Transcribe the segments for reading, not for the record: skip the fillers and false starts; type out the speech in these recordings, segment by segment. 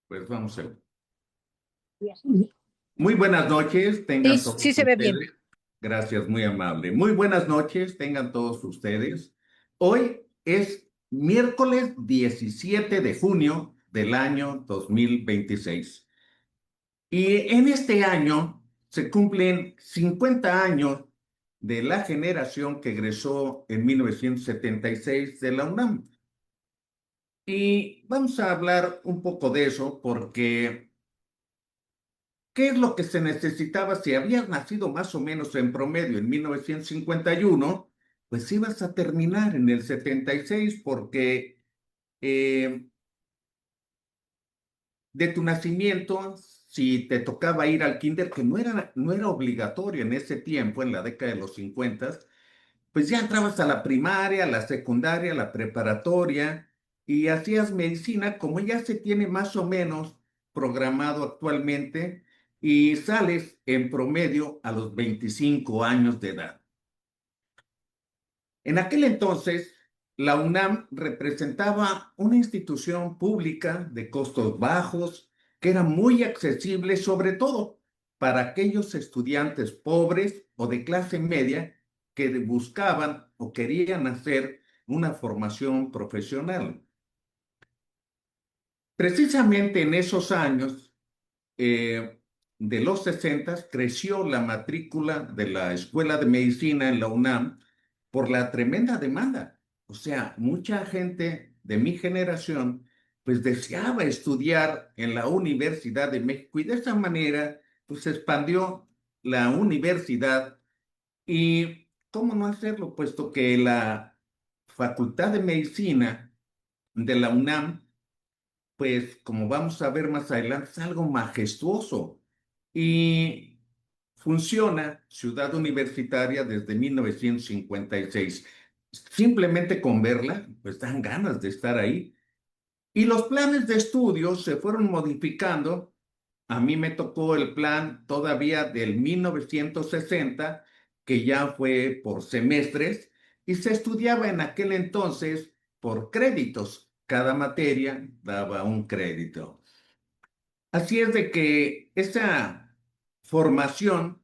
Pues vamos a ver. Muy buenas noches, Sí, tengan sí todos se ve bien. ustedes. Gracias, muy amable. Muy buenas noches, tengan todos ustedes. Hoy es miércoles 17 de junio del año 2026. Y en este año se cumplen 50 años de la generación que egresó en 1976 de la UNAM. Y vamos a hablar un poco de eso porque ¿qué es lo que se necesitaba? Si habías nacido más o menos en promedio en 1951, pues ibas a terminar en el 76 porque eh, de tu nacimiento, si te tocaba ir al kinder, que no era obligatorio en ese tiempo, en la década de los 50, pues ya entrabas a la primaria, a la secundaria, a la preparatoria y hacías medicina como ya se tiene más o menos programado actualmente y sales en promedio a los 25 años de edad. En aquel entonces, la UNAM representaba una institución pública de costos bajos que era muy accesible sobre todo para aquellos estudiantes pobres o de clase media que buscaban o querían hacer una formación profesional. Precisamente en esos años de los 60 creció la matrícula de la Escuela de Medicina en la UNAM por la tremenda demanda. O sea, mucha gente de mi generación pues deseaba estudiar en la Universidad de México y de esa manera pues se expandió la universidad y cómo no hacerlo puesto que la Facultad de Medicina de la UNAM pues como vamos a ver más adelante, es algo majestuoso y funciona Ciudad Universitaria desde 1956. Simplemente con verla, pues dan ganas de estar ahí. Y los planes de estudios se fueron modificando. A mí me tocó el plan todavía del 1960, que ya fue por semestres, y se estudiaba en aquel entonces por créditos. Cada materia daba un crédito. Así es de que esa formación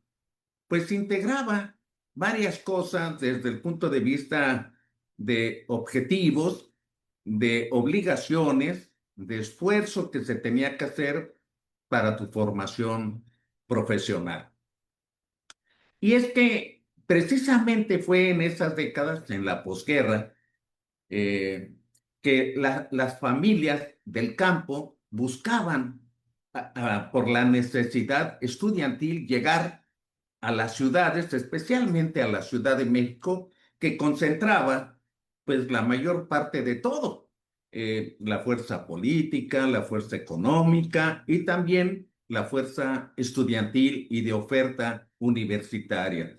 pues integraba varias cosas desde el punto de vista de objetivos, de obligaciones, de esfuerzo que se tenía que hacer para tu formación profesional. Y es que precisamente fue en esas décadas, en la posguerra, eh, que las familias del campo buscaban, por la necesidad estudiantil, llegar a las ciudades, especialmente a la Ciudad de México, que concentraba pues la mayor parte de todo, la fuerza política, la fuerza económica y también la fuerza estudiantil y de oferta universitaria.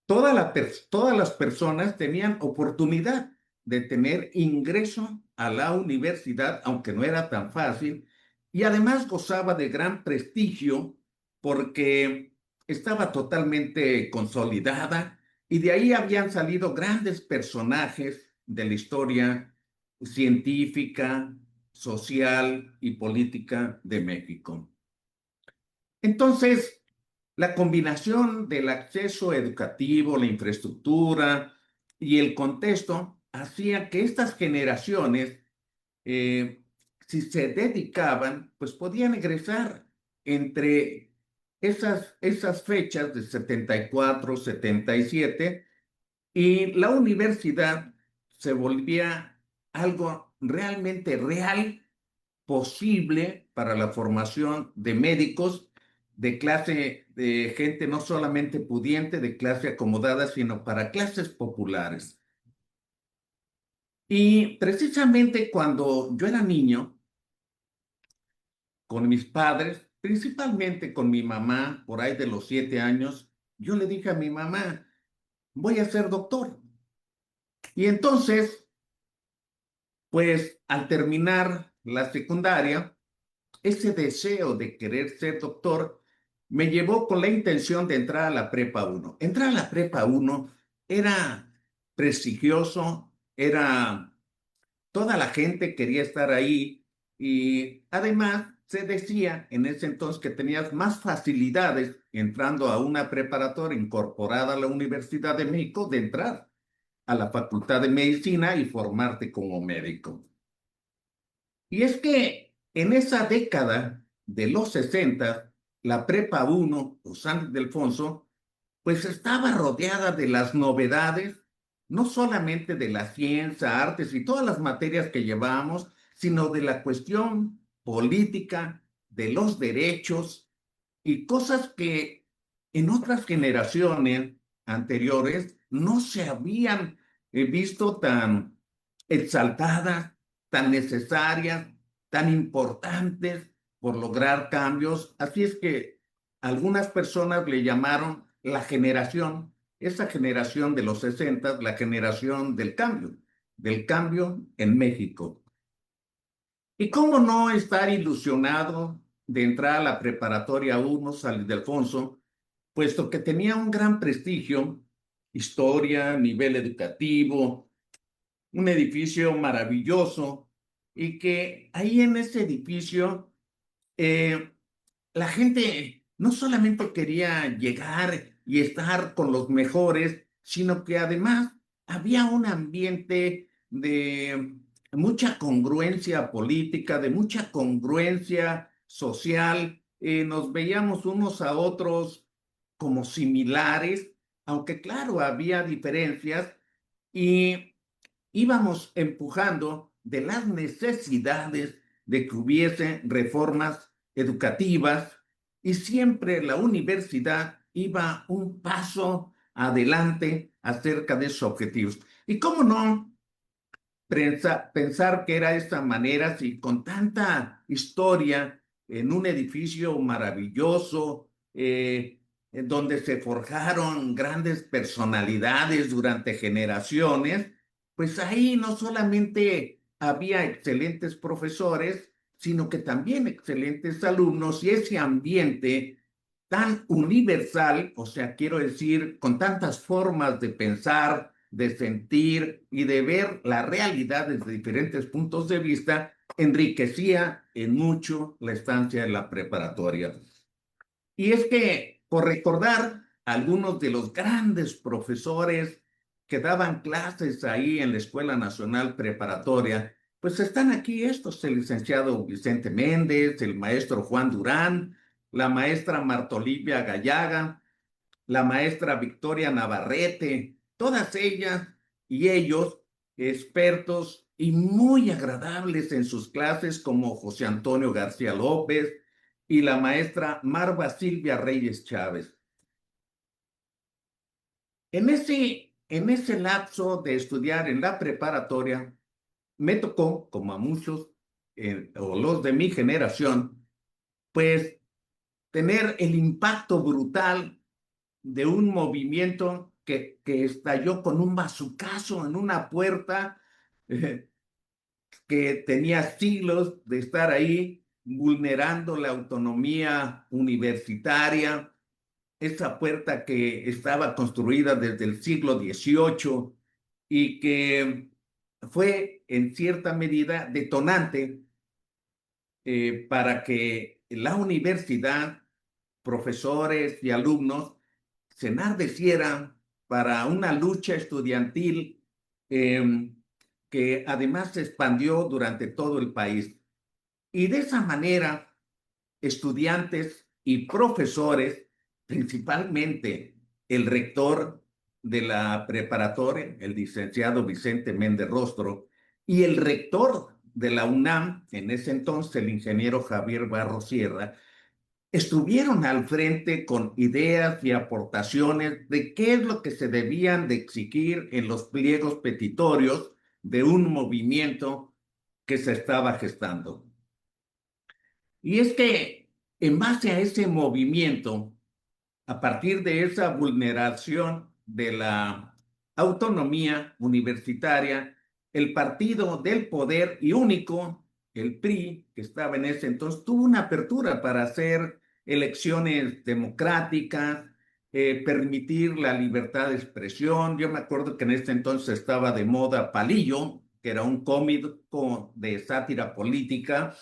Todas las personas tenían oportunidad de tener ingreso a la universidad, aunque no era tan fácil, y además gozaba de gran prestigio porque estaba totalmente consolidada y de ahí habían salido grandes personajes de la historia científica, social y política de México. Entonces, la combinación del acceso educativo, la infraestructura y el contexto hacía que estas generaciones, eh, si se dedicaban, pues podían egresar entre esas fechas de 74, 77, y la universidad se volvía algo realmente real, posible para la formación de médicos de clase de gente no solamente pudiente, de clase acomodada, sino para clases populares. Y precisamente cuando yo era niño, con mis padres, principalmente con mi mamá, por ahí de los 7 años, yo le dije a mi mamá, voy a ser doctor. Y entonces, pues al terminar la secundaria, ese deseo de querer ser doctor me llevó con la intención de entrar a la Prepa 1. Entrar a la Prepa 1 era prestigioso, era toda la gente quería estar ahí Y además se decía en ese entonces que tenías más facilidades entrando a una preparatoria incorporada a la Universidad de México de entrar a la Facultad de Medicina y formarte como médico. Y es que en esa década de los 60, la Prepa 1, o San Ildefonso, pues estaba rodeada de las novedades, no solamente de la ciencia, artes y todas las materias que llevábamos, sino de la cuestión política, de los derechos y cosas que en otras generaciones anteriores no se habían visto tan exaltadas, tan necesarias, tan importantes por lograr cambios. Así es que algunas personas le llamaron la generación, esa generación de los 60, la generación del cambio en México. ¿Y cómo no estar ilusionado de entrar a la preparatoria 1, San Ildefonso, puesto que tenía un gran prestigio, historia, nivel educativo, un edificio maravilloso, y que ahí en ese edificio eh, la gente no solamente quería llegar y estar con los mejores, sino que además había un ambiente de mucha congruencia política, de mucha congruencia social. Nos veíamos unos a otros como similares, aunque claro, había diferencias y íbamos empujando de las necesidades de que hubiese reformas educativas y siempre la universidad iba un paso adelante acerca de esos objetivos. ¿Y cómo no pensar que era de esta manera si con tanta historia en un edificio maravilloso, en donde se forjaron grandes personalidades durante generaciones, pues ahí no solamente había excelentes profesores, sino que también excelentes alumnos y ese ambiente tan universal, o sea, quiero decir, con tantas formas de pensar, de sentir y de ver la realidad desde diferentes puntos de vista, enriquecía en mucho la estancia en la preparatoria. Y es que, por recordar algunos de los grandes profesores que daban clases ahí en la Escuela Nacional Preparatoria, pues están aquí estos, el licenciado Vicente Méndez, el maestro Juan Durán, la maestra Martolivia Gallaga, la maestra Victoria Navarrete, todas ellas y ellos expertos y muy agradables en sus clases como José Antonio García López y la maestra Marva Silvia Reyes Chávez. En ese lapso de estudiar en la preparatoria, me tocó, como a muchos o los de mi generación, pues tener el impacto brutal de un movimiento que estalló con un bazucazo en una puerta eh, que tenía siglos de estar ahí vulnerando la autonomía universitaria, esa puerta que estaba construida desde el siglo XVIII y que fue en cierta medida detonante para que la universidad, profesores y alumnos se enardecieran para una lucha estudiantil eh, que además se expandió durante todo el país. Y de esa manera, estudiantes y profesores, principalmente el rector de la preparatoria, el licenciado Vicente Méndez Rostro, y el rector de la UNAM, en ese entonces el ingeniero Javier Barro Sierra, estuvieron al frente con ideas y aportaciones de qué es lo que se debían de exigir en los pliegos petitorios de un movimiento que se estaba gestando. Y es que en base a ese movimiento, a partir de esa vulneración de la autonomía universitaria, el partido del poder y único, el PRI, que estaba en ese entonces, tuvo una apertura para hacer elecciones democráticas, permitir la libertad de expresión. Yo me acuerdo que en ese entonces estaba de moda Palillo, que era un cómico de sátira política,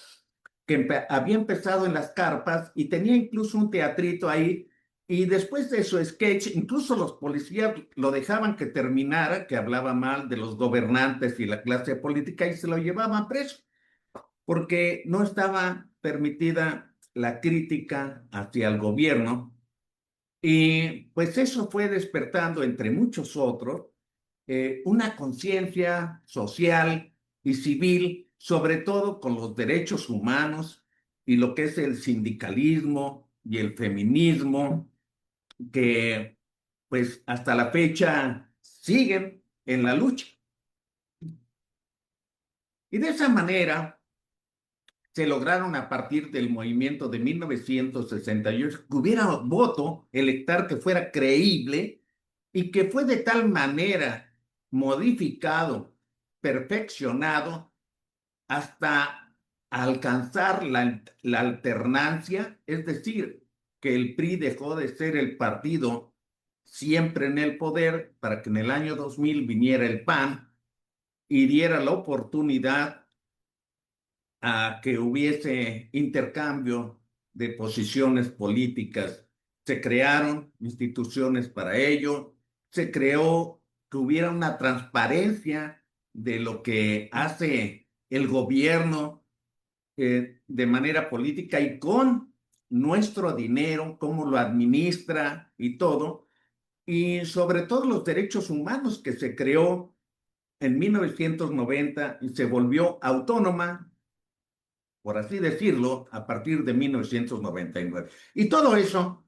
que había empezado en las carpas y tenía incluso un teatrito ahí. Y después de su sketch, incluso los policías lo dejaban que terminara, que hablaba mal de los gobernantes y la clase política, y se lo llevaban preso, porque no estaba permitida la crítica hacia el gobierno. Y pues eso fue despertando, entre muchos otros, una conciencia social y civil, sobre todo con los derechos humanos y lo que es el sindicalismo y el feminismo, que pues hasta la fecha siguen en la lucha. Y de esa manera se lograron, a partir del movimiento de 1968, que hubiera voto electoral que fuera creíble, y que fue de tal manera modificado, perfeccionado, hasta alcanzar la alternancia, es decir, que el PRI dejó de ser el partido siempre en el poder para que en el año 2000 viniera el PAN y diera la oportunidad a que hubiese intercambio de posiciones políticas. Se crearon instituciones para ello, se creó que hubiera una transparencia de lo que hace el gobierno de manera política y con nuestro dinero, cómo lo administra y todo, y sobre todo los derechos humanos, que se creó en 1990 y se volvió autónoma, por así decirlo, a partir de 1999. Y todo eso,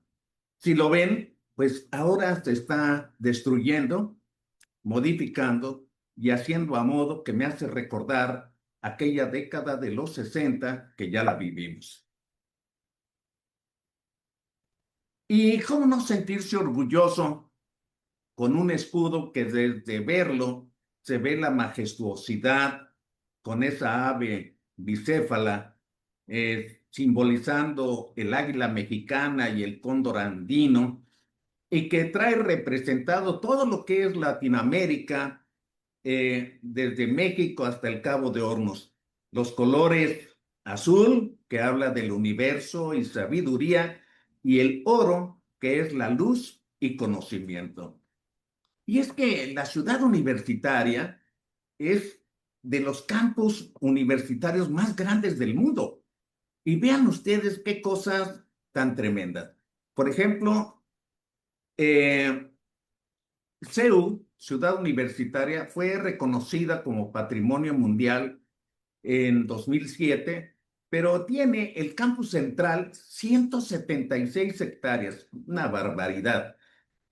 si lo ven, pues ahora se está destruyendo, modificando y haciendo a modo que me hace recordar aquella década de los 60 que ya la vivimos. Y cómo no sentirse orgulloso con un escudo que desde verlo se ve la majestuosidad con esa ave bicéfala, simbolizando el águila mexicana y el cóndor andino, y que trae representado todo lo que es Latinoamérica, desde México hasta el Cabo de Hornos. Los colores azul, que habla del universo y sabiduría, y el oro, que es la luz y conocimiento. Y es que la ciudad universitaria es de los campus universitarios más grandes del mundo. Y vean ustedes qué cosas tan tremendas. Por ejemplo, CEU, Ciudad Universitaria, fue reconocida como Patrimonio Mundial en 2007, pero tiene el campus central 176 hectáreas, una barbaridad.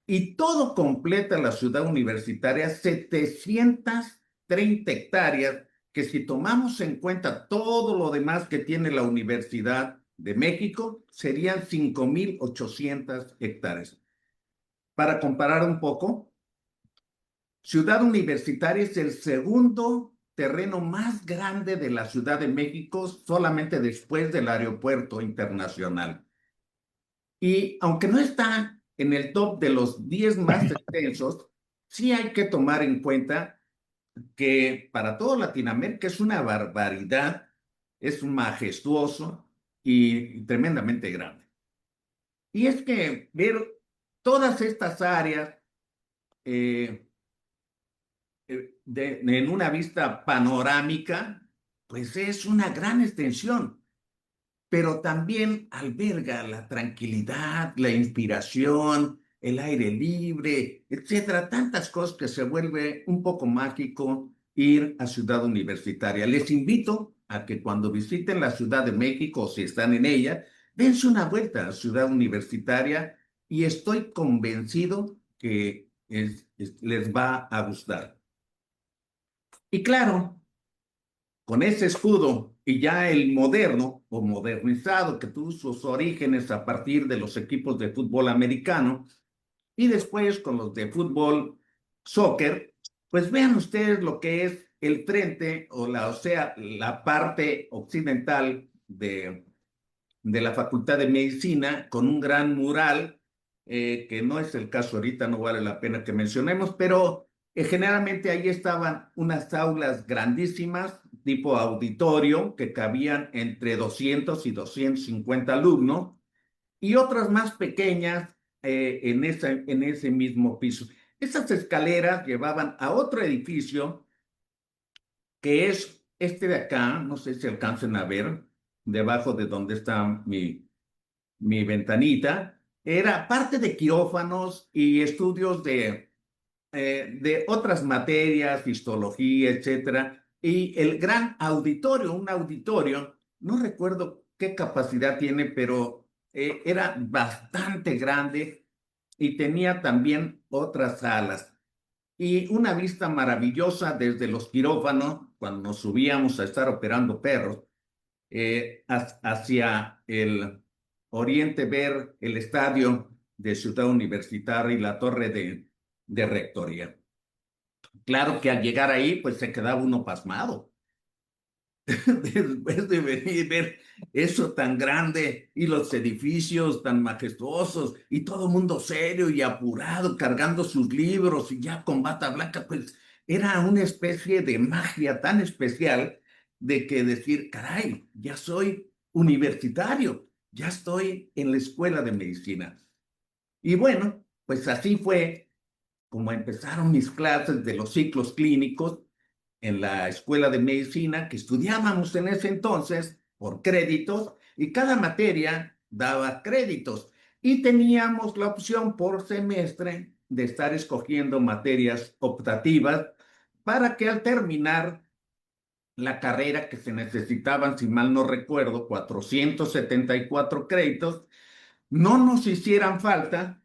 Y todo completa la ciudad universitaria 730 hectáreas, que si tomamos en cuenta todo lo demás que tiene la Universidad de México, serían 5.800 hectáreas. Para comparar un poco, Ciudad Universitaria es el segundo terreno más grande de la Ciudad de México, solamente después del Aeropuerto Internacional. Y aunque no está en el top de los 10 más extensos, sí hay que tomar en cuenta que para toda Latinoamérica es una barbaridad, es majestuoso y tremendamente grande. Y es que ver todas estas áreas, eh, en una vista panorámica, pues es una gran extensión, pero también alberga la tranquilidad, la inspiración, el aire libre, etcétera, tantas cosas que se vuelve un poco mágico ir a Ciudad Universitaria. Les invito a que cuando visiten la Ciudad de México, o si están en ella, dense una vuelta a Ciudad Universitaria, y estoy convencido que les va a gustar. Y claro, con ese escudo y ya el moderno o modernizado, que tuvo sus orígenes a partir de los equipos de fútbol americano y después con los de fútbol soccer, pues vean ustedes lo que es el frente, o sea, la parte occidental de la Facultad de Medicina, con un gran mural, que no es el caso ahorita, no vale la pena que mencionemos, pero Generalmente ahí estaban unas aulas grandísimas, tipo auditorio, que cabían entre 200 y 250 alumnos, y otras más pequeñas en ese mismo piso. Esas escaleras llevaban a otro edificio que es este de acá, no sé si alcancen a ver, debajo de donde está mi ventanita, era parte de quirófanos y estudios de otras materias, histología, etcétera, y el gran auditorio, un auditorio, no recuerdo qué capacidad tiene, pero era bastante grande y tenía también otras salas y una vista maravillosa desde los quirófanos, cuando nos subíamos a estar operando perros, hacia el oriente, ver el estadio de Ciudad Universitaria y la torre de rectoría. Claro que al llegar ahí, pues se quedaba uno pasmado. Después de venir y ver eso tan grande y los edificios tan majestuosos y todo el mundo serio y apurado, cargando sus libros y ya con bata blanca, pues era una especie de magia tan especial de que decir, caray, ya soy universitario, ya estoy en la escuela de medicina. Y bueno, pues así fue como empezaron mis clases de los ciclos clínicos en la escuela de medicina que estudiábamos en ese entonces por créditos y cada materia daba créditos y teníamos la opción por semestre de estar escogiendo materias optativas para que al terminar la carrera que se necesitaban, si mal no recuerdo, 474 créditos, no nos hicieran falta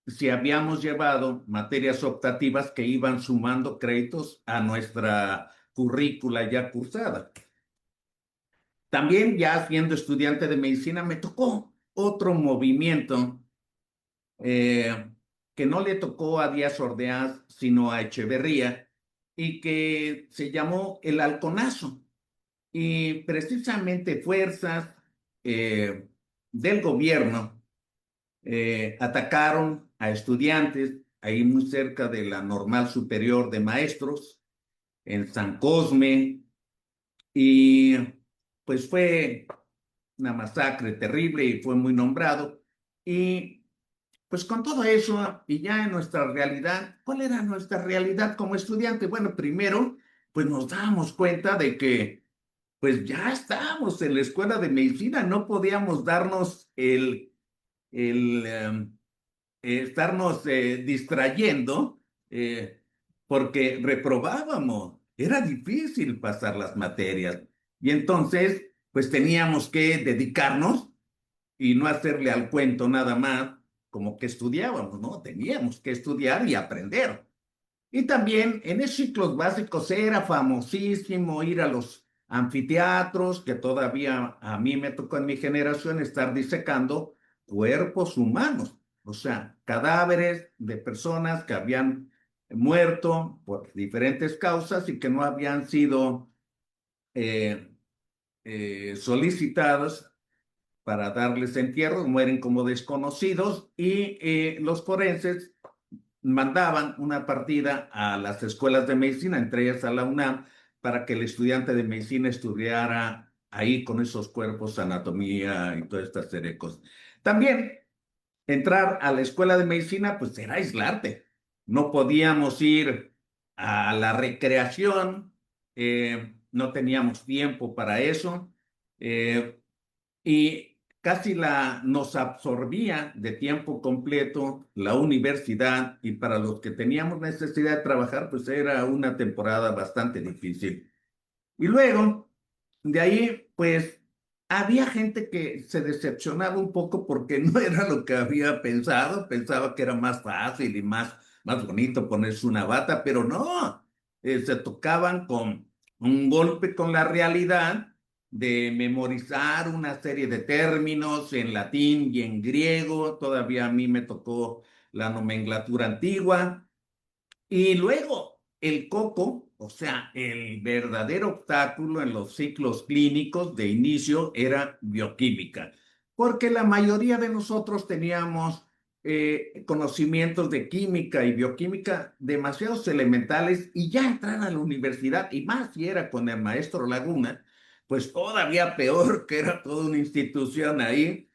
si habíamos llevado materias optativas que iban sumando créditos a nuestra currícula ya cursada. También ya siendo estudiante de medicina me tocó otro movimiento eh, que no le tocó a Díaz Ordaz, sino a Echeverría, y que se llamó el halconazo. Y precisamente fuerzas eh, del gobierno atacaron a estudiantes ahí muy cerca de la Normal Superior de Maestros, en San Cosme, y pues fue una masacre terrible y fue muy nombrado. Y pues con todo eso, y ya en nuestra realidad, ¿cuál era nuestra realidad como estudiante? Bueno, primero, pues nos dábamos cuenta de que pues ya estábamos en la escuela de medicina, no podíamos darnos el estarnos distrayendo porque reprobábamos. Era difícil pasar las materias. Y entonces, pues teníamos que dedicarnos y no hacerle al cuento nada más como que estudiábamos, ¿no? Teníamos que estudiar y aprender. Y también en esos ciclos básicos era famosísimo ir a los anfiteatros, que todavía a mí me tocó en mi generación estar disecando cuerpos humanos, o sea, cadáveres de personas que habían muerto por diferentes causas y que no habían sido eh, solicitados para darles entierro, mueren como desconocidos y los forenses mandaban una partida a las escuelas de medicina, entre ellas a la UNAM, para que el estudiante de medicina estudiara ahí con esos cuerpos, anatomía y toda esta serie de cosas. También entrar a la escuela de medicina, pues era aislarte. No podíamos ir a la recreación, no teníamos tiempo para eso. eh, y casi nos absorbía de tiempo completo la universidad y para los que teníamos necesidad de trabajar, pues era una temporada bastante difícil. Y luego, de ahí, pues había gente que se decepcionaba un poco porque no era lo que había pensado, pensaba que era más fácil y más bonito ponerse una bata, pero no, se tocaban con un golpe con la realidad de memorizar una serie de términos en latín y en griego, todavía a mí me tocó la nomenclatura antigua, y luego el coco, o sea, el verdadero obstáculo en los ciclos clínicos de inicio era bioquímica, porque la mayoría de nosotros teníamos conocimientos de química y bioquímica demasiados elementales y ya entrar a la universidad, y más si era con el maestro Laguna, pues todavía peor, que era toda una institución ahí.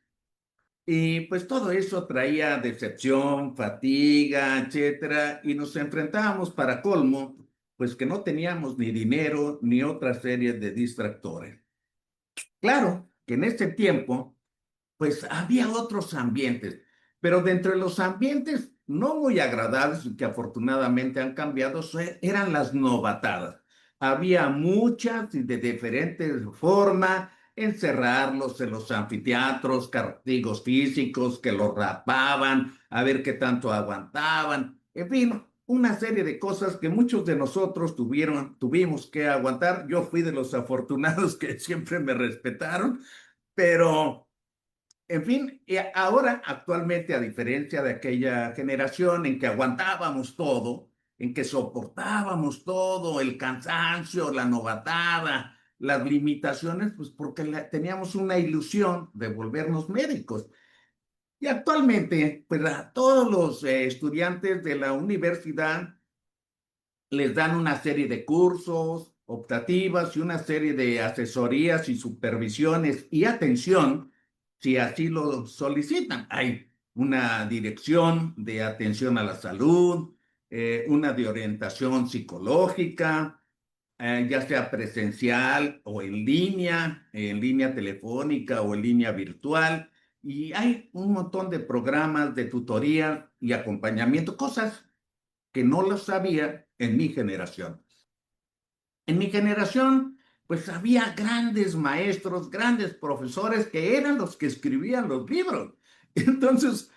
Y pues todo eso traía decepción, fatiga, etcétera, y nos enfrentábamos para colmo, pues que no teníamos ni dinero ni otra serie de distractores. Claro que en ese tiempo pues había otros ambientes, pero dentro de los ambientes no muy agradables y que afortunadamente han cambiado, eran las novatadas. Había muchas y de diferentes formas, encerrarlos en los anfiteatros, castigos físicos que los rapaban, a ver qué tanto aguantaban, en fin, una serie de cosas que muchos de nosotros tuvimos que aguantar. Yo fui de los afortunados que siempre me respetaron, pero en fin, y ahora actualmente, a diferencia de aquella generación en que aguantábamos todo, en que soportábamos todo, el cansancio, la novatada, las limitaciones, pues porque teníamos una ilusión de volvernos médicos. Y actualmente, pues a todos los estudiantes de la universidad les dan una serie de cursos optativas y una serie de asesorías y supervisiones y atención si así lo solicitan. Hay una dirección de atención a la salud, una de orientación psicológica, ya sea presencial o en línea telefónica o en línea virtual. Y hay un montón de programas de tutoría y acompañamiento, cosas que no lo sabía en mi generación. En mi generación, pues había grandes maestros, grandes profesores que eran los que escribían los libros. Entonces,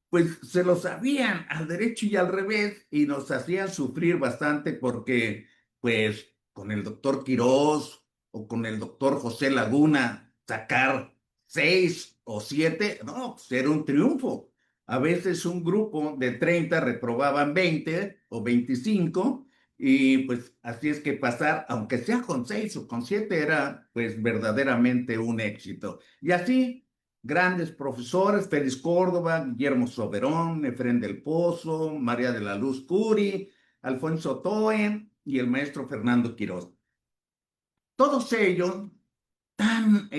pues se lo sabían al derecho y al revés y nos hacían sufrir bastante porque, pues, con el doctor Quirós o con el doctor José Laguna, sacar 6 o 7, no, pues era un triunfo. A veces un grupo de 30 reprobaban 20 o 25 y pues así es que pasar, aunque sea con 6 o con 7, era pues verdaderamente un éxito. Y así grandes profesores: Félix Córdoba, Guillermo Soberón, Efrén del Pozo, María de la Luz Curi, Alfonso Toen y el maestro Fernando Quirós. Todos ellos tan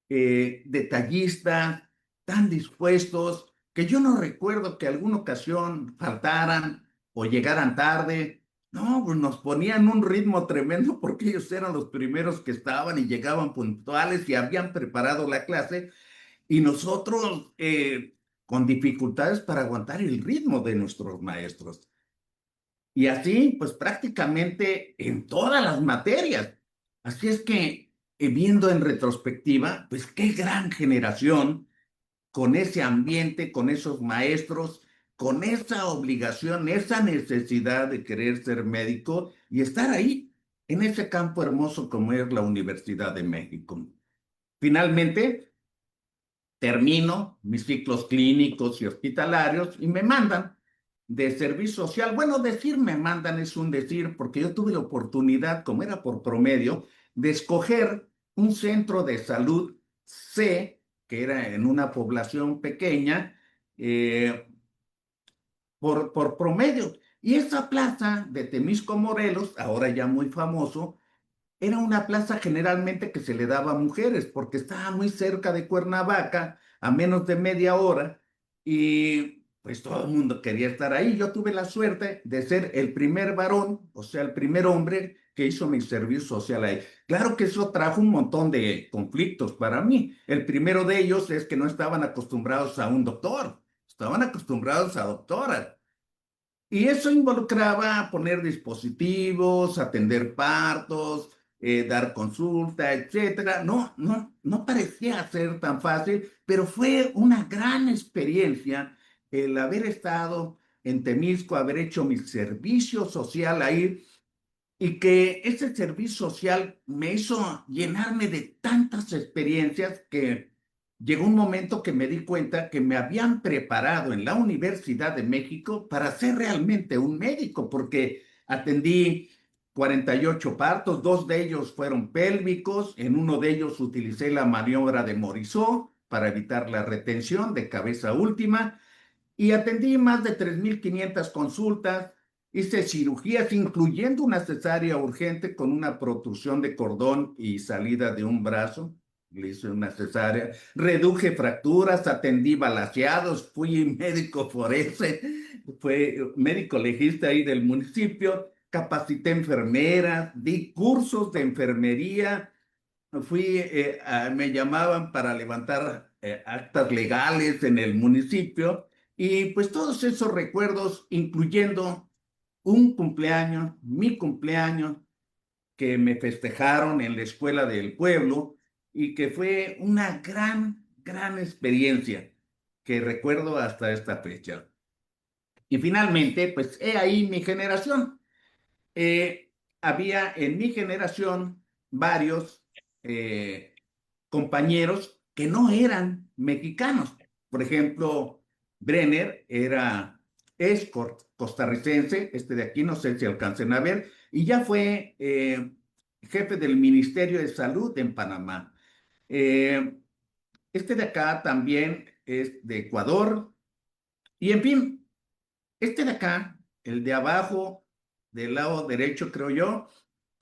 detallistas, tan dispuestos, que yo no recuerdo que alguna ocasión faltaran o llegaran tarde. No, pues nos ponían un ritmo tremendo porque ellos eran los primeros que estaban y llegaban puntuales y habían preparado la clase, y nosotros con dificultades para aguantar el ritmo de nuestros maestros. Y así, pues prácticamente en todas las materias. Así es que, viendo en retrospectiva, pues qué gran generación, con ese ambiente, con esos maestros, con esa obligación, esa necesidad de querer ser médico y estar ahí, en ese campo hermoso como es la Universidad de México. Finalmente, termino mis ciclos clínicos y hospitalarios y me mandan de servicio social. Bueno, decir me mandan es un decir, porque yo tuve la oportunidad, como era por promedio, de escoger un centro de salud C, que era en una población pequeña, eh, por promedio. Y esa plaza de Temisco, Morelos, ahora ya muy famoso, era una plaza generalmente que se le daba a mujeres porque estaba muy cerca de Cuernavaca, a menos de media hora, y pues todo el mundo quería estar ahí. Yo tuve la suerte de ser el primer varón, o sea, el primer hombre que hizo mi servicio social ahí. Claro que eso trajo un montón de conflictos para mí. El primero de ellos es que no estaban acostumbrados a un doctor, estaban acostumbrados a doctoras. Y eso involucraba poner dispositivos, atender partos, dar consulta, etcétera. No, no, no parecía ser tan fácil, pero fue una gran experiencia el haber estado en Temisco, haber hecho mi servicio social ahí, y que ese servicio social me hizo llenarme de tantas experiencias que llegó un momento que me di cuenta que me habían preparado en la Universidad de México para ser realmente un médico, porque atendí 48 partos, 2 de ellos fueron pélvicos, en uno de ellos utilicé la maniobra de Morisot, para evitar la retención de cabeza última y atendí más de 3.500 consultas, hice cirugías, incluyendo una cesárea urgente con una protrusión de cordón y salida de un brazo. Le hice una cesárea, reduje fracturas, atendí balaceados, fui médico forense, fui médico legista ahí del municipio, capacité enfermeras, di cursos de enfermería, me llamaban para levantar actas legales en el municipio y pues todos esos recuerdos, incluyendo un cumpleaños, mi cumpleaños, que me festejaron en la escuela del pueblo y que fue una gran, gran experiencia que recuerdo hasta esta fecha. Y finalmente, pues he ahí mi generación. Eh, Había en mi generación varios compañeros que no eran mexicanos. Por ejemplo, Brenner es costarricense, este de aquí no sé si alcancen a ver, y ya fue jefe del Ministerio de Salud en Panamá. Eh, este de acá también es de Ecuador, y en fin, este de acá, el de abajo, del lado derecho, creo yo,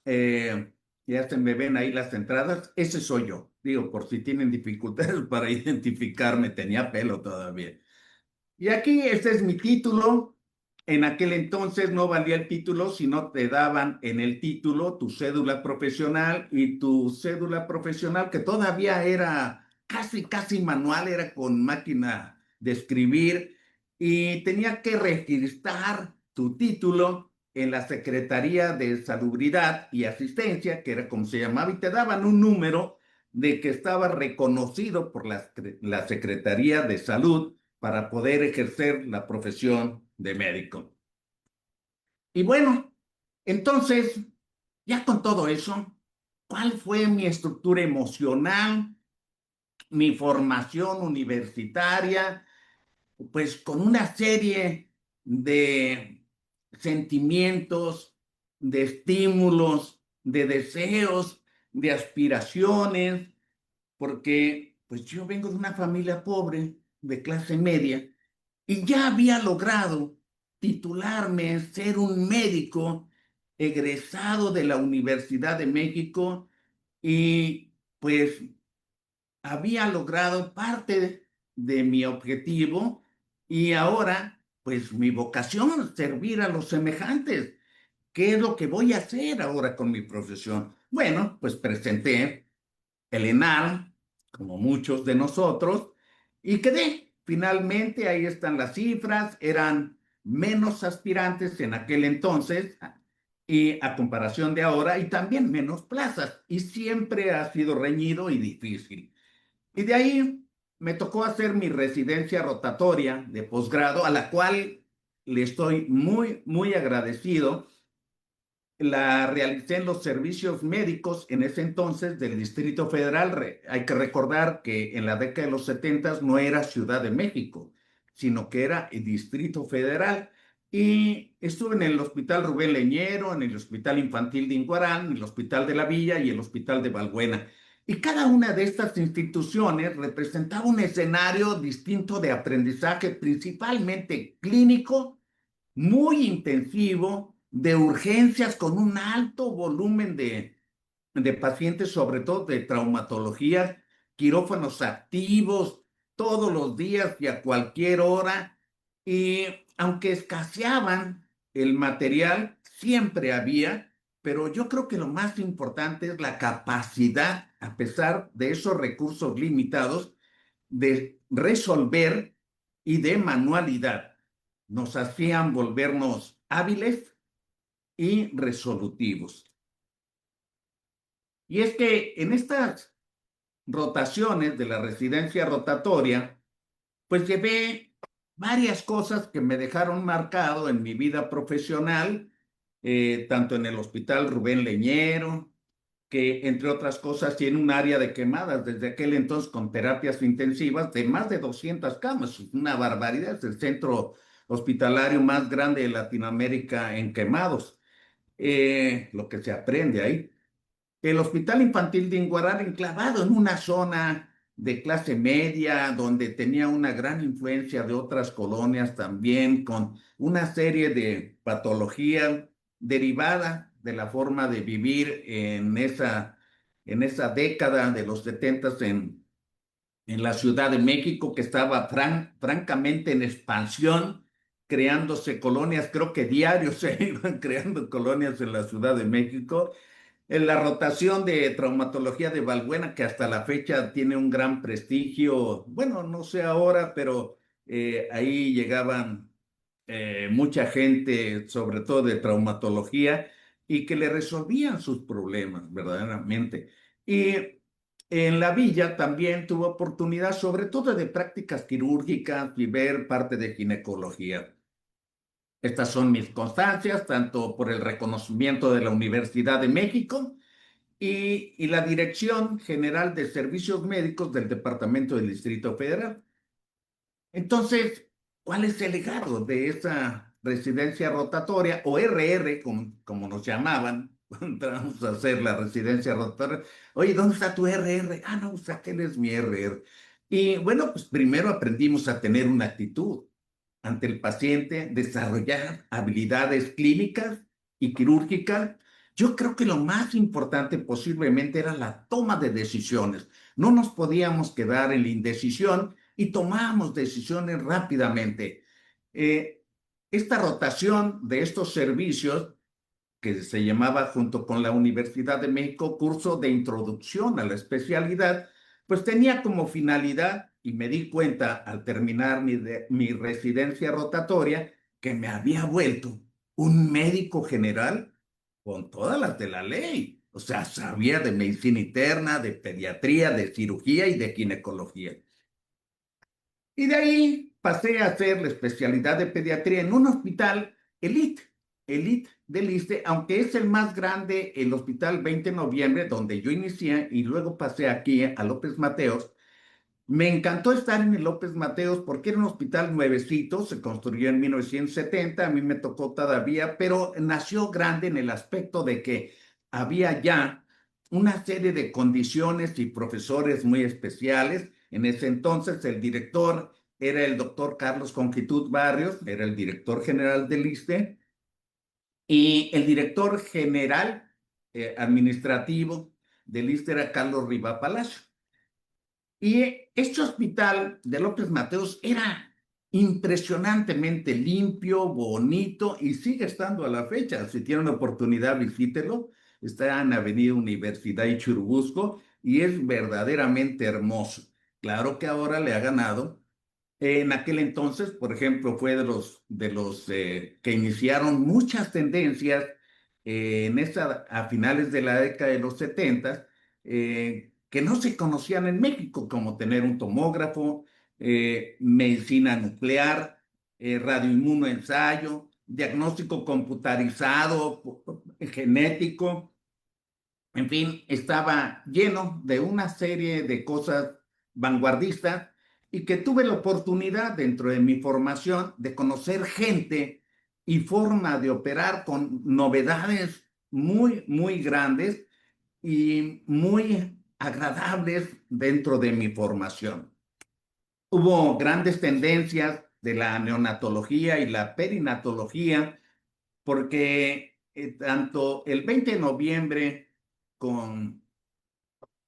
eh, ya se me ven ahí las entradas. Ese soy yo. Digo, por si tienen dificultades para identificarme, tenía pelo todavía. Y aquí este es mi título. En aquel entonces no valía el título, sino te daban en el título tu cédula profesional y tu cédula profesional, que todavía era casi, casi manual, era con máquina de escribir y tenía que registrar tu título en la Secretaría de Salubridad y Asistencia, que era como se llamaba, y te daban un número de que estaba reconocido por la Secretaría de Salud para poder ejercer la profesión de médico. Y bueno, entonces, ya con todo eso, ¿cuál fue mi estructura emocional, mi formación universitaria? Pues con una serie de sentimientos, de estímulos, de deseos, de aspiraciones, porque pues yo vengo de una familia pobre, de clase media, y ya había logrado titularme, ser un médico egresado de la Universidad de México y pues había logrado parte de mi objetivo y ahora pues mi vocación es servir a los semejantes. ¿Qué es lo que voy a hacer ahora con mi profesión? Bueno, pues presenté el ENAR, como muchos de nosotros, y quedé. Finalmente, ahí están las cifras, eran menos aspirantes en aquel entonces y a comparación de ahora, y también menos plazas, y siempre ha sido reñido y difícil. Y de ahí me tocó hacer mi residencia rotatoria de posgrado, a la cual le estoy muy, muy agradecido. La realicé en los servicios médicos en ese entonces del Distrito Federal. Hay que recordar que en la década de los 70 no era Ciudad de México, sino que era el Distrito Federal. Y estuve en el Hospital Rubén Leñero, en el Hospital Infantil de Inguarán, en el Hospital de la Villa y el Hospital de Balbuena. Y cada una de estas instituciones representaba un escenario distinto de aprendizaje, principalmente clínico, muy intensivo, de urgencias con un alto volumen de pacientes, sobre todo de traumatología, quirófanos activos todos los días y a cualquier hora. Y aunque escaseaban el material, siempre había, pero yo creo que lo más importante es la capacidad, a pesar de esos recursos limitados, de resolver y de manualidad. Nos hacían volvernos hábiles y resolutivos. Y es que en estas rotaciones de la residencia rotatoria, pues llevé varias cosas que me dejaron marcado en mi vida profesional, tanto en el Hospital Rubén Leñero, que entre otras cosas tiene un área de quemadas desde aquel entonces con terapias intensivas de más de 200 camas, una barbaridad, es el centro hospitalario más grande de Latinoamérica en quemados, lo que se aprende ahí. El Hospital Infantil de Inguarán, enclavado en una zona de clase media, donde tenía una gran influencia de otras colonias también, con una serie de patologías derivadas de la forma de vivir en esa década de los 70 en la Ciudad de México, que estaba francamente en expansión, creándose colonias, creo que diario se iban creando colonias en la Ciudad de México. En la rotación de traumatología de Valbuena, que hasta la fecha tiene un gran prestigio, bueno, no sé ahora, pero ahí llegaban mucha gente, sobre todo de traumatología, y que le resolvían sus problemas verdaderamente. Y en la villa también tuve oportunidad, sobre todo de prácticas quirúrgicas y ver parte de ginecología. Estas son mis constancias, tanto por el reconocimiento de la Universidad de México y la Dirección General de Servicios Médicos del Departamento del Distrito Federal. Entonces, ¿cuál es el legado de esa residencia rotatoria o RR, como nos llamaban cuando entramos a hacer la residencia rotatoria? Oye, ¿dónde está tu RR? Ah, no, pues aquel es mi RR. Y bueno, pues primero aprendimos a tener una actitud ante el paciente, desarrollar habilidades clínicas y quirúrgicas. Yo creo que lo más importante posiblemente era la toma de decisiones. No nos podíamos quedar en la indecisión y tomábamos decisiones rápidamente. Eh, esta rotación de estos servicios, que se llamaba junto con la Universidad de México curso de introducción a la especialidad, pues tenía como finalidad, y me di cuenta al terminar mi residencia rotatoria, que me había vuelto un médico general con todas las de la ley. O sea, sabía de medicina interna, de pediatría, de cirugía y de ginecología. Y de ahí pasé a hacer la especialidad de pediatría en un hospital elite, elite del ISSSTE, aunque es el más grande, el Hospital 20 de Noviembre, donde yo inicié y luego pasé aquí a López Mateos. Me encantó estar en el López Mateos porque era un hospital nuevecito, se construyó en 1970, a mí me tocó todavía, pero nació grande en el aspecto de que había ya una serie de condiciones y profesores muy especiales. En ese entonces el director era el doctor Carlos Conquitud Barrios, era el director general del ISSSTE, y el director general administrativo del ISSSTE era Carlos Riva Palacio. Y este hospital de López Mateos era impresionantemente limpio, bonito y sigue estando a la fecha. Si tienen la oportunidad, visítelo. Está en Avenida Universidad y Churubusco y es verdaderamente hermoso. Claro que ahora le ha ganado. En aquel entonces, por ejemplo, fue de los que iniciaron muchas tendencias a finales de la década de los 70, que no se conocían en México, como tener un tomógrafo, medicina nuclear, radioinmunoensayo, diagnóstico computarizado, genético, en fin, estaba lleno de una serie de cosas vanguardistas y que tuve la oportunidad dentro de mi formación de conocer gente y forma de operar con novedades muy, muy grandes y muy agradables dentro de mi formación. Hubo grandes tendencias de la neonatología y la perinatología porque tanto el 20 de noviembre con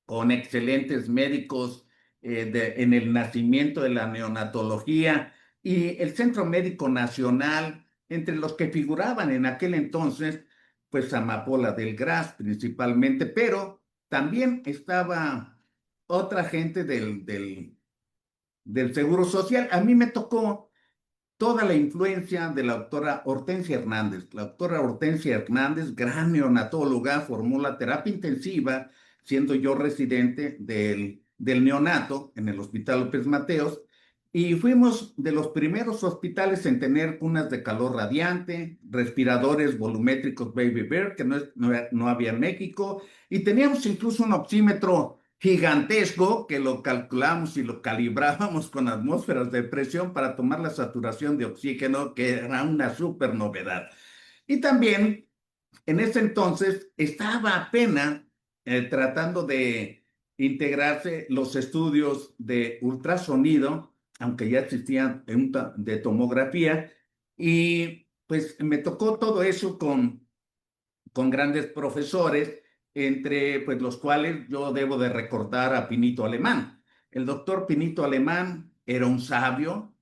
con excelentes médicos en el nacimiento de la neonatología y el Centro Médico Nacional, entre los que figuraban en aquel entonces, pues Amapola del Graz principalmente, pero también estaba otra gente del Seguro Social. A mí me tocó toda la influencia de la doctora Hortensia Hernández. La doctora Hortensia Hernández, gran neonatóloga, formó la terapia intensiva, siendo yo residente del neonato en el Hospital López Mateos, y fuimos de los primeros hospitales en tener cunas de calor radiante, respiradores volumétricos Baby Bear, que no había en México, y teníamos incluso un oxímetro gigantesco que lo calculamos y lo calibrábamos con atmósferas de presión para tomar la saturación de oxígeno, que era una súper novedad. Y también en ese entonces estaba apenas tratando integrarse los estudios de ultrasonido, aunque ya existían de tomografía, y pues me tocó todo eso con grandes profesores, entre pues, los cuales yo debo de recordar a Pinito Alemán. El doctor Pinito Alemán era un sabio,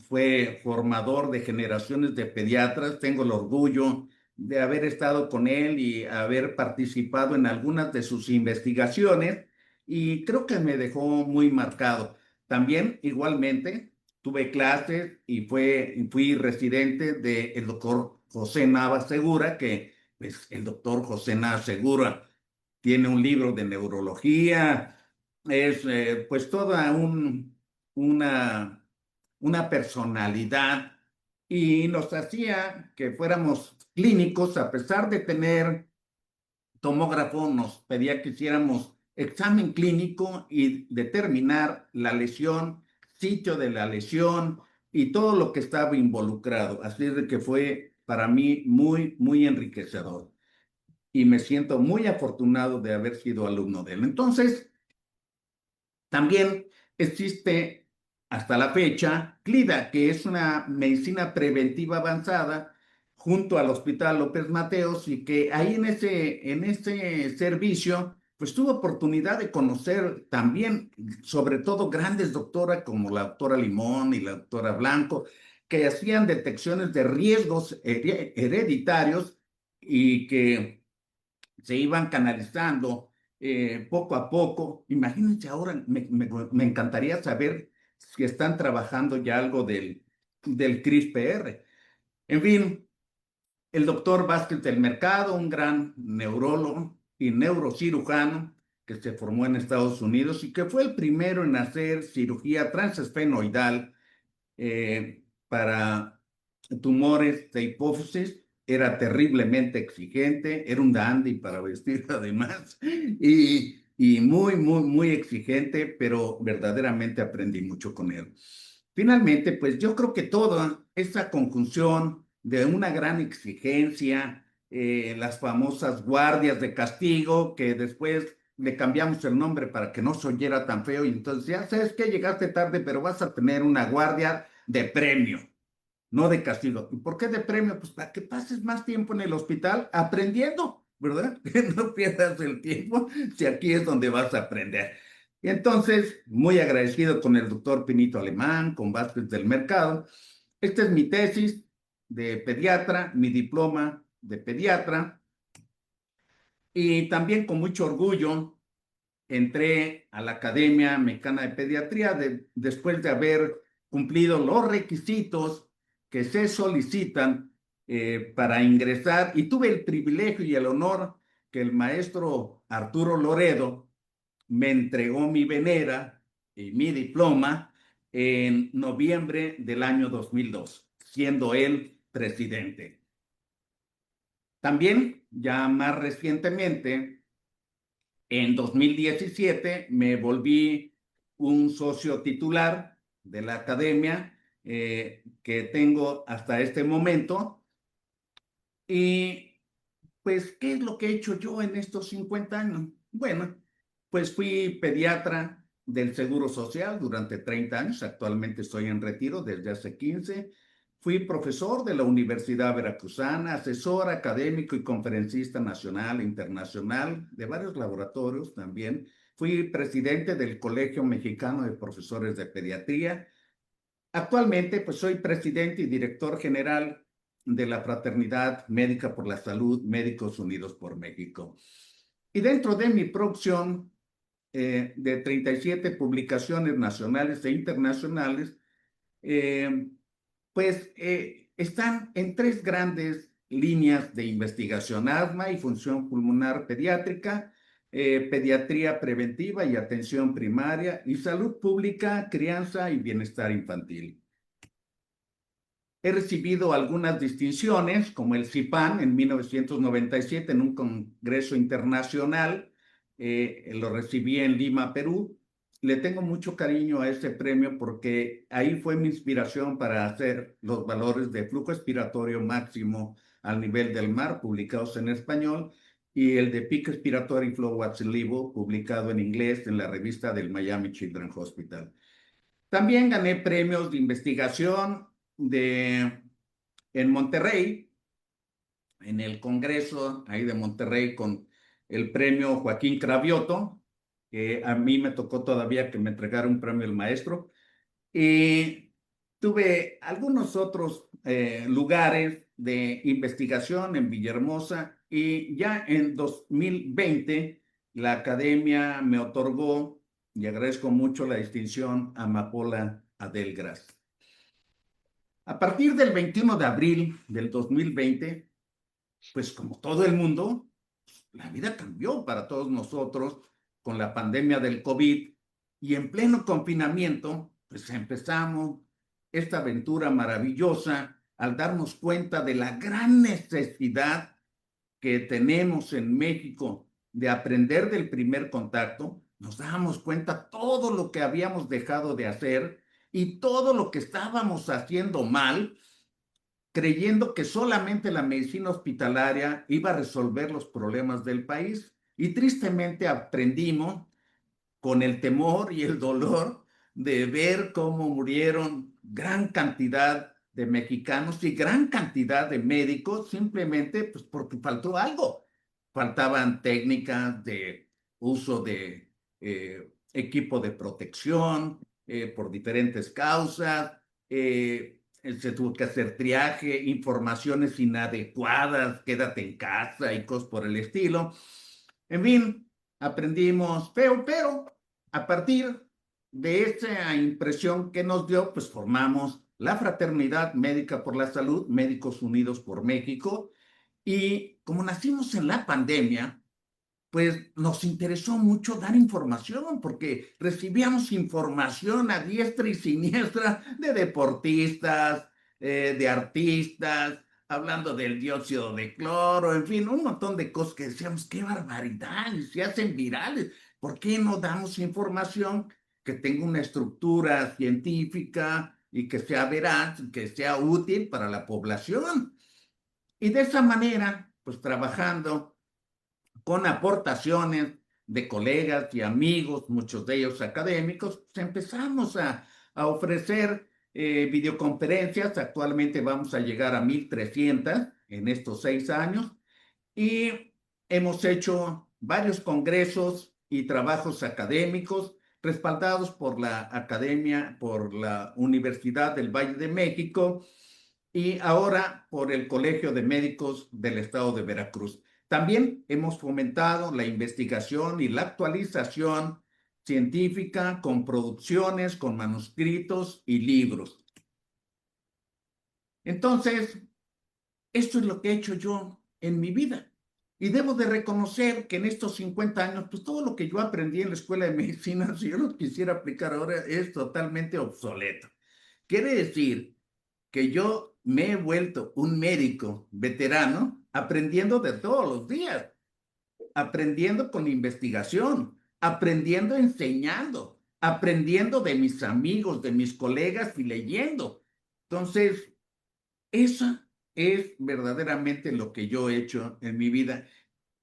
fue formador de generaciones de pediatras. Tengo el orgullo de haber estado con él y haber participado en algunas de sus investigaciones y creo que me dejó muy marcado. También, igualmente, tuve clases y fui residente del doctor José Navas Segura, que pues, el doctor José Navas Segura tiene un libro de neurología, es pues toda una, una personalidad y nos hacía que fuéramos clínicos a pesar de tener tomógrafo, nos pedía que hiciéramos examen clínico y determinar la lesión, sitio de la lesión y todo lo que estaba involucrado. Así es de que fue para mí muy, muy enriquecedor y me siento muy afortunado de haber sido alumno de él. Entonces, también existe hasta la fecha CLIDA, que es una medicina preventiva avanzada junto al Hospital López Mateos y que ahí en ese servicio pues tuve oportunidad de conocer también, sobre todo grandes doctoras como la doctora Limón y la doctora Blanco, que hacían detecciones de riesgos hereditarios y que se iban canalizando poco a poco. Imagínense ahora, me encantaría saber si están trabajando ya algo del CRISPR. En fin, el doctor Vázquez del Mercado, un gran neurólogo y neurocirujano que se formó en Estados Unidos y que fue el primero en hacer cirugía transesfenoidal para tumores de hipófisis. Era terriblemente exigente, era un dandy para vestir además, y muy, muy, muy exigente, pero verdaderamente aprendí mucho con él. Finalmente, pues yo creo que toda esa conjunción de una gran exigencia, las famosas guardias de castigo, que después le cambiamos el nombre para que no se oyera tan feo, y entonces ya sabes que llegaste tarde, pero vas a tener una guardia de premio, no de castigo. ¿Y por qué de premio? Pues para que pases más tiempo en el hospital aprendiendo, ¿verdad? Que no pierdas el tiempo si aquí es donde vas a aprender. Y entonces, muy agradecido con el doctor Pinito Alemán, con Vázquez del Mercado. Esta es mi tesis de pediatra, mi diploma de pediatra, y también con mucho orgullo entré a la Academia Mexicana de Pediatría después de haber cumplido los requisitos que se solicitan para ingresar y tuve el privilegio y el honor que el maestro Arturo Loredo me entregó mi venera y mi diploma en noviembre del año 2002, siendo él presidente. También, ya más recientemente, en 2017 me volví un socio titular de la academia que tengo hasta este momento. Y pues, ¿qué es lo que he hecho yo en estos 50 años? Bueno, pues fui pediatra del Seguro Social durante 30 años, actualmente estoy en retiro desde hace 15. Fui profesor de la Universidad Veracruzana, asesor académico y conferencista nacional e internacional de varios laboratorios también. Fui presidente del Colegio Mexicano de Profesores de Pediatría. Actualmente, pues soy presidente y director general de la Fraternidad Médica por la Salud, Médicos Unidos por México. Y dentro de mi producción de 37 publicaciones nacionales e internacionales, eh, pues están en tres grandes líneas de investigación: asma y función pulmonar pediátrica, pediatría preventiva y atención primaria, y salud pública, crianza y bienestar infantil. He recibido algunas distinciones, como el CIPAN en 1997 en un congreso internacional. Lo recibí en Lima, Perú. Le tengo mucho cariño a ese premio porque ahí fue mi inspiración para hacer los valores de flujo expiratorio máximo al nivel del mar, publicados en español, y el de Peak Respiratory Flow What's Illegal, publicado en inglés en la revista del Miami Children's Hospital. También gané premios de investigación en Monterrey, en el Congreso ahí de Monterrey, con el premio Joaquín Cravioto, que a mí me tocó todavía que me entregara un premio el maestro. Y tuve algunos otros lugares de investigación en Villahermosa, y ya en 2020 la academia me otorgó, y agradezco mucho la distinción, Amapola Adelgras. A partir del 21 de abril del 2020, pues como todo el mundo, la vida cambió para todos nosotros con la pandemia del COVID, y en pleno confinamiento, pues empezamos esta aventura maravillosa al darnos cuenta de la gran necesidad que tenemos en México de aprender del primer contacto. Nos dábamos cuenta todo lo que habíamos dejado de hacer y todo lo que estábamos haciendo mal, creyendo que solamente la medicina hospitalaria iba a resolver los problemas del país. Y tristemente aprendimos con el temor y el dolor de ver cómo murieron gran cantidad de mexicanos y gran cantidad de médicos, simplemente pues porque faltó algo. Faltaban técnicas de uso de equipo de protección por diferentes causas, se tuvo que hacer triaje, informaciones inadecuadas, quédate en casa y cosas por el estilo. En fin, aprendimos feo, pero a partir de esa impresión que nos dio, pues formamos la Fraternidad Médica por la Salud, Médicos Unidos por México, y como nacimos en la pandemia, pues nos interesó mucho dar información, porque recibíamos información a diestra y siniestra de deportistas, de artistas, hablando del dióxido de cloro, en fin, un montón de cosas que decíamos, qué barbaridad, y se hacen virales. ¿Por qué no damos información que tenga una estructura científica y que sea veraz, que sea útil para la población? Y de esa manera, pues trabajando con aportaciones de colegas y amigos, muchos de ellos académicos, pues empezamos a ofrecer videoconferencias. Actualmente vamos a llegar a 1,300 en estos 6 años, y hemos hecho varios congresos y trabajos académicos respaldados por la Academia, por la Universidad del Valle de México, y ahora por el Colegio de Médicos del Estado de Veracruz. También hemos fomentado la investigación y la actualización científica con producciones, con manuscritos y libros. Entonces, esto es lo que he hecho yo en mi vida. Y debo de reconocer que en estos 50 años, pues todo lo que yo aprendí en la escuela de medicina, si yo lo quisiera aplicar ahora, es totalmente obsoleto. Quiere decir que yo me he vuelto un médico veterano aprendiendo de todos los días, aprendiendo con investigación, aprendiendo enseñando, aprendiendo de mis amigos, de mis colegas y leyendo. Entonces, eso es verdaderamente lo que yo he hecho en mi vida.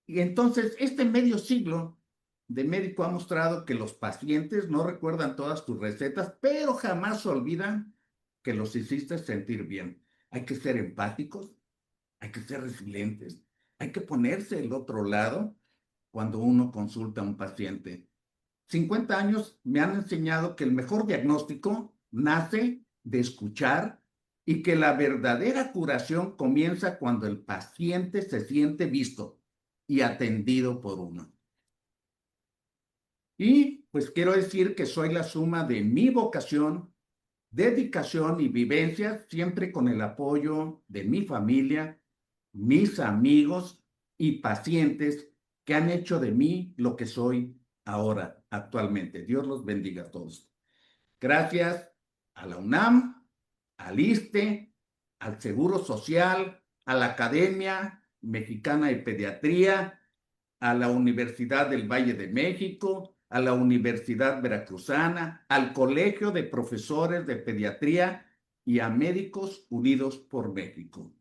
Y entonces, este medio siglo de médico ha mostrado que los pacientes no recuerdan todas tus recetas, pero jamás olvidan que los hiciste sentir bien. Hay que ser empáticos, hay que ser resilientes, hay que ponerse del otro lado cuando uno consulta a un paciente. 50 años me han enseñado que el mejor diagnóstico nace de escuchar, y que la verdadera curación comienza cuando el paciente se siente visto y atendido por uno. Y pues quiero decir que soy la suma de mi vocación, dedicación y vivencia, siempre con el apoyo de mi familia, mis amigos y pacientes que han hecho de mí lo que soy ahora, actualmente. Dios los bendiga a todos. Gracias a la UNAM, al ISSSTE, al Seguro Social, a la Academia Mexicana de Pediatría, a la Universidad del Valle de México, a la Universidad Veracruzana, al Colegio de Profesores de Pediatría y a Médicos Unidos por México.